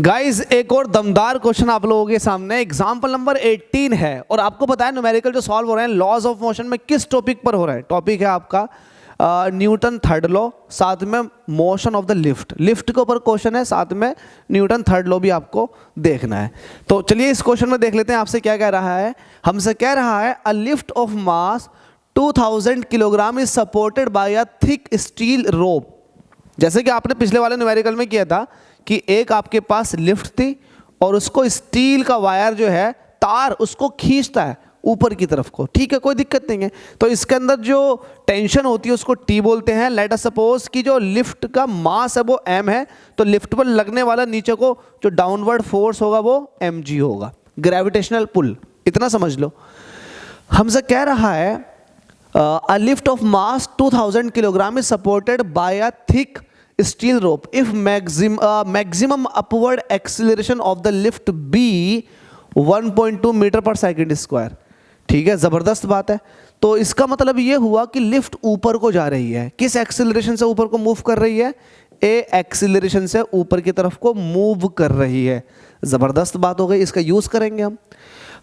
Guys एक और दमदार क्वेश्चन आप लोगों के सामने एग्जांपल नंबर 18 है और आपको पता है न्यूमेरिकल जो सॉल्व हो रहे हैं लॉज ऑफ मोशन में किस टॉपिक पर हो रहा है। टॉपिक है आपका न्यूटन थर्ड लॉ, साथ में motion of the lift. Lift के ऊपर क्वेश्चन है, साथ में न्यूटन थर्ड लॉ भी आपको देखना है। तो चलिए इस क्वेश्चन में देख लेते हैं आपसे क्या कह रहा है। हमसे कह रहा है a lift of mass 2000 kilogram is supported by a thick steel rope. जैसे कि आपने पिछले वाले न्यूमेरिकल में किया था कि एक आपके पास लिफ्ट थी और उसको स्टील का वायर जो है तार उसको खींचता है ऊपर की तरफ को, ठीक है, कोई दिक्कत नहीं है। तो इसके अंदर जो टेंशन होती है उसको टी बोलते हैं। लेट अस सपोज कि जो लिफ्ट का मास है वो एम है, तो लिफ्ट पर लगने वाला नीचे को जो डाउनवर्ड फोर्स होगा वो एम जी होगा, ग्रेविटेशनल पुल। इतना समझ लो। हमसे कह रहा है a lift of mass 2000 kilogram is supported by a thick steel rope if maximum upward acceleration of the lift be 1.2 metre पर सेकंड स्क्वायर। ठीक है, जबरदस्त बात है। तो इसका मतलब ये हुआ कि लिफ्ट ऊपर को जा रही है। किस एक्सीलरेशन से ऊपर को मूव कर रही है? ए एक्सीलरेशन से ऊपर की तरफ को मूव कर रही है। जबरदस्त बात हो गई, इसका यूज करेंगे हम।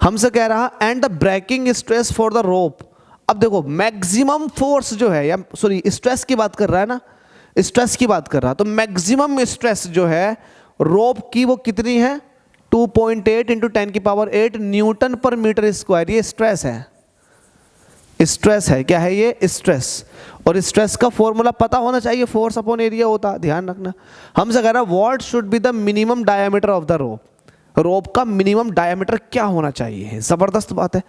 हमसे कह रहा and the breaking stress for the rope. अब देखो मैक्सिमम फोर्स जो है, या सॉरी स्ट्रेस की बात कर रहा है ना, स्ट्रेस की बात कर रहा, तो मैक्सिमम स्ट्रेस जो है रोप की वो कितनी है? 2.8 इंटू 10 की पावर 8 न्यूटन पर मीटर स्क्वायर। ये स्ट्रेस है, स्ट्रेस है। क्या है ये? स्ट्रेस। और स्ट्रेस का फॉर्मूला पता होना चाहिए, फोर्स अपॉन एरिया होता, ध्यान रखना। हमसे कह रहा है what should be the minimum diameter of the rope. Rope का मिनिमम डायमीटर क्या होना चाहिए? जबरदस्त बात है।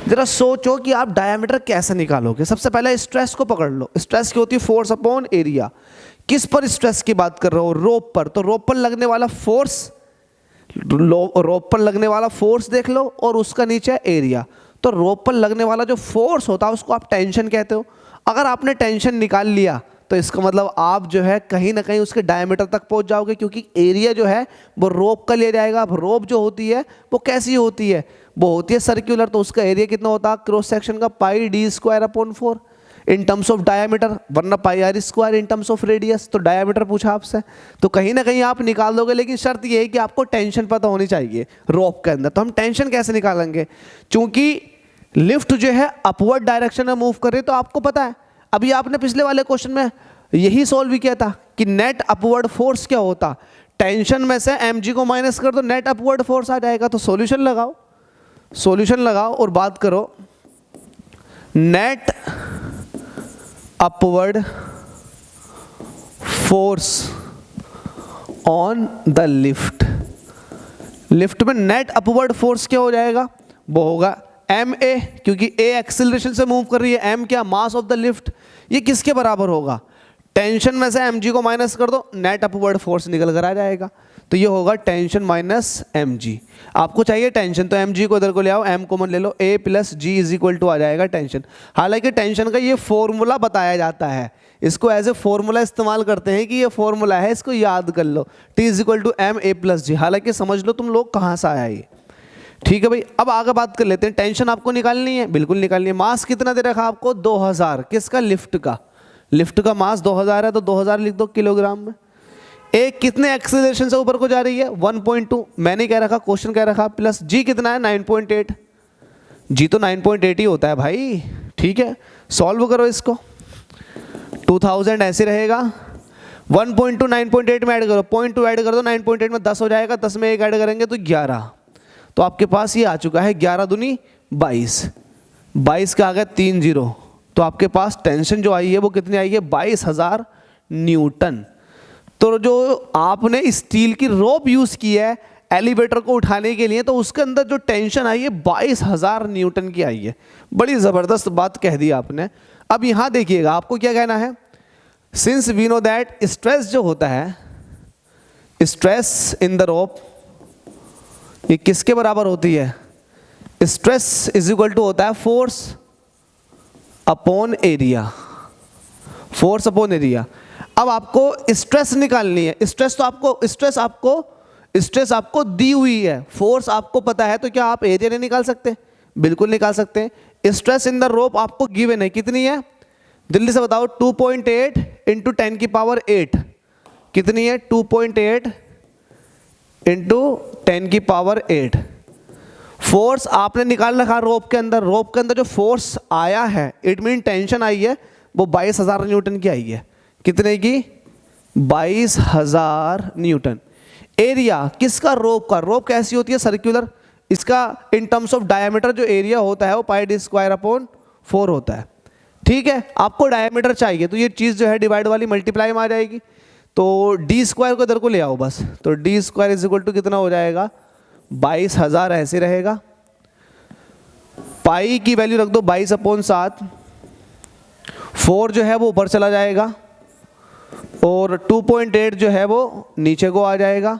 जरा सोचो कि आप डायमीटर कैसे निकालोगे। सबसे पहले स्ट्रेस को पकड़ लो। स्ट्रेस की होती है फोर्स अपॉन एरिया। किस पर स्ट्रेस की बात कर रहे हो? रोप पर। तो रोप पर लगने वाला फोर्स, रोप पर लगने वाला फोर्स देख लो और उसका नीचे एरिया। तो रोप पर लगने वाला जो फोर्स होता है उसको आप टेंशन कहते हो। अगर आपने टेंशन निकाल लिया तो इसका मतलब आप जो है कहीं ना कहीं उसके डायमीटर तक पहुंच जाओगे, क्योंकि एरिया जो है वो रोप का लिया जाएगा। अब रोप जो होती है वो कैसी होती है? वो होती है सर्कुलर, तो उसका एरिया कितना होता है क्रॉस सेक्शन का? Pi D square upon 4 in terms of diameter, वरना pi R square in terms of radius. तो डायमीटर पूछा आपसे, तो कहीं ना कहीं आप निकाल दोगे, लेकिन शर्त ये है कि आपको टेंशन पता होनी चाहिए रोप के अंदर। तो हम टेंशन कैसे निकालेंगे? चूंकि लिफ्ट जो है अपवर्ड डायरेक्शन में मूव कर रही है, तो आपको पता है अभी आपने पिछले वाले क्वेश्चन में यही सोल्व भी किया था कि नेट अपवर्ड फोर्स क्या होता। टेंशन में से mg को माइनस कर दो, नेट अपवर्ड फोर्स आ जाएगा। तो सॉल्यूशन लगाओ, सॉल्यूशन लगाओ और बात करो net upward force on the lift. Lift में नेट अपवर्ड फोर्स क्या हो जाएगा? वो होगा एम ए, क्योंकि ए एक्सीलरेशन से मूव कर रही है, एम क्या? Mass of the lift. ये किसके बराबर होगा? टेंशन में से mg को माइनस कर दो, नेट अपवर्ड फोर्स निकल कर आ जाएगा। तो ये होगा टेंशन माइनस mg। आपको चाहिए टेंशन, तो mg को इधर को ले आओ, m कॉमन ले लो, a plus g is equal to आ जाएगा टेंशन। हालांकि टेंशन का ये फॉर्मूला बताया जाता है, इसको एज ए फॉर्मूला इस्तेमाल करते हैं कि ये फॉर्मूला है, इसको याद कर लो, t is equal to M A plus g. हालांकि समझ लो तुम लोग कहाँ से आया ये। ठीक है भाई, अब आगे बात कर लेते हैं। टेंशन आपको निकालनी है, बिल्कुल निकालनी है। मास कितना दे रखा आपको? 2000। किसका? लिफ्ट का। लिफ्ट का मास 2000 है, तो 2000 लिख दो किलोग्राम में। एक कितने एक्सीलरेशन से ऊपर को जा रही है? 1.2। मैंने कह रखा, क्वेश्चन कह रखा, प्लस जी कितना है? 9.8। जी तो 9.8 ही होता है भाई। ठीक है, सॉल्व करो इसको। 2000 ऐसे रहेगा, 1.2 9.8 में ऐड करो, 0.2 ऐड कर दो, 9.8 में 10 हो जाएगा, 10 में 1 ऐड करेंगे तो 11। तो आपके पास ये आ चुका है 11 दूनी 22। 22 का आ गया 3 0। तो आपके पास टेंशन जो आई है वो कितनी आई है? 22,000 न्यूटन। तो जो आपने स्टील की रोप यूज की है एलिवेटर को उठाने के लिए, तो उसके अंदर जो टेंशन आई है 22,000 न्यूटन की आई है। बड़ी जबरदस्त बात कह दी आपने। अब यहां देखिएगा आपको क्या कहना है। Since we know that stress जो होता है, स्ट्रेस इन द रोप, ये किसके बराबर होती है? स्ट्रेस इज इक्वल टू होता है force upon area. Force upon area. अब आपको स्ट्रेस निकालनी है। स्ट्रेस तो आपको स्ट्रेस आपको दी हुई है, फोर्स आपको पता है, तो क्या आप एरिया नहीं निकाल सकते? बिल्कुल निकाल सकते हैं। स्ट्रेस इन द रोप आपको गिवन है, कितनी है? जल्दी से बताओ। 2.8 इंटू 10 की पावर 8 कितनी है? 2.8 इंटू 10 की पावर 8। फोर्स आपने निकाल रखा रोप के अंदर, रोप के अंदर जो फोर्स आया है, इट मीन टेंशन आई है, वो 22,000 न्यूटन की आई है। कितने की? 22,000 न्यूटन। एरिया किसका? रोप का। रोप कैसी होती है? सर्कुलर। इसका इन टर्म्स ऑफ डायमीटर जो एरिया होता है वो πd²/4 होता है। ठीक है, आपको डायमीटर चाहिए तो ये चीज़ जो है डिवाइड वाली मल्टीप्लाई में आ जाएगी, तो d² को इधर को ले आओ बस, तो d² = कितना हो जाएगा? 22,000 ऐसे रहेगा। पाई की वैल्यू रख दो 22/7, 4 जो है वो ऊपर चला जाएगा और 2.8 जो है वो नीचे को आ जाएगा,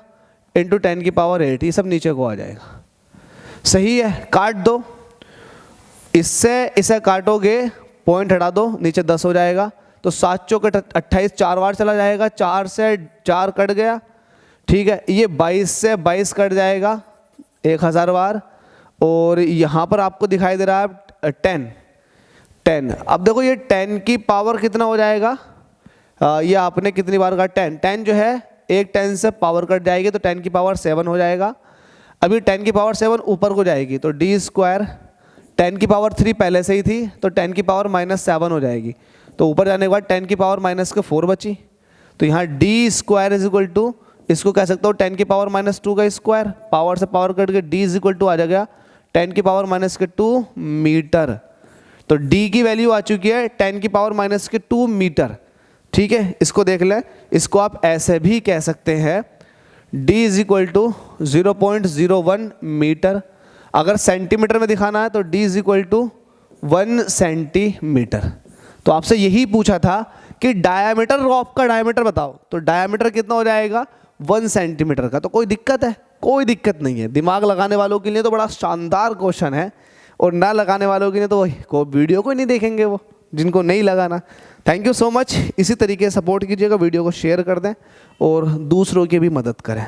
इंटू 10 की पावर 8, ये सब नीचे को आ जाएगा। सही है, काट दो, इससे इसे काटोगे, पॉइंट हटा दो, नीचे 10 हो जाएगा, तो 7 चौक 28, 4 बार चला जाएगा, 4 से 4 कट गया। ठीक है, ये 22 से 22 कट जाएगा 1000 बार, और यहाँ पर आपको दिखाई दे रहा है 10। अब देखो ये 10 की पावर कितना हो जाएगा, ये आपने कितनी बार का 10 जो है एक 10 से पावर कट जाएगी तो 10 की पावर 7 हो जाएगा। अभी 10 की पावर 7 ऊपर को जाएगी तो d², 10 की पावर 3 पहले से ही थी तो 10 की पावर -7 हो जाएगी, तो ऊपर जाने के बाद 10 की पावर -4 बची, तो यहाँ d² इसको कह सकते हो 10 की पावर -2 का स्क्वायर, पावर से पावर कट के d आ जाएगा 10 की पावर -2 मीटर। तो d की वैल्यू आ चुकी है 10 की पावर -2 मीटर। ठीक है, इसको देख लें, इसको आप ऐसे भी कह सकते हैं d = 0.01 मीटर। अगर सेंटीमीटर में दिखाना है तो d = 1 सेंटीमीटर। तो आपसे यही पूछा था कि डायामीटर, रॉप का डायामीटर बताओ, तो डायामीटर कितना हो जाएगा? 1 सेंटीमीटर का। तो कोई दिक्कत है? कोई दिक्कत नहीं है। दिमाग लगाने वालों के लिए तो बड़ा शानदार क्वेश्चन है, और ना लगाने वालों के लिए तो वही को वीडियो को नहीं देखेंगे वो, जिनको नहीं लगाना। Thank you so much. इसी तरीके से सपोर्ट कीजिएगा, वीडियो को शेयर कर दें और दूसरों की भी मदद करें।